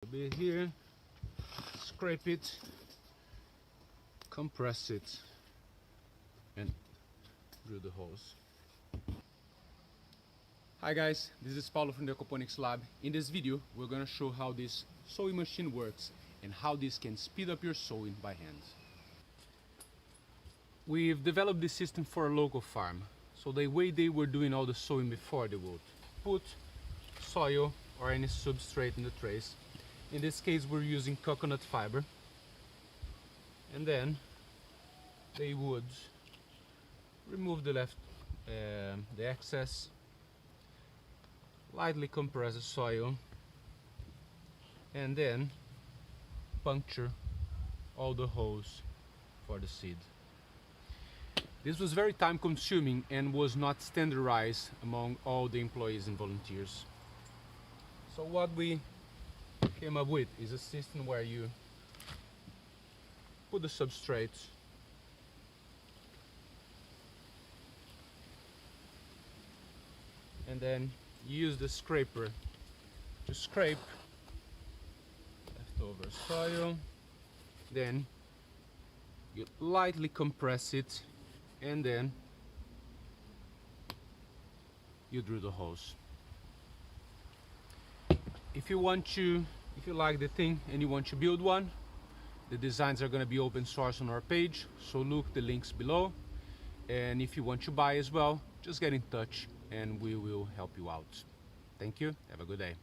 A bit here, scrape it, compress it, and drill the holes. Hi guys, this is Paulo from the Aquaponics Lab. In this video, we're going to show how this sewing machine works and how this can speed up your sewing by hand. We've developed this system for a local farm. So the way they were doing all the sewing before, they would put soil or any substrate in the trays. In this case, we're using coconut fiber. And then they would remove the excess, lightly compress the soil, and then puncture all the holes for the seed. This was very time consuming and was not standardized among all the employees and volunteers. So what we came up with is a system where you put the substrate and then use the scraper to scrape leftover soil, then you lightly compress it and then you drill the holes. If you like the thing and you want to build one, the designs are going to be open source on our page, so look the links below. And if you want to buy as well, just get in touch and we will help you out. Thank you, have a good day.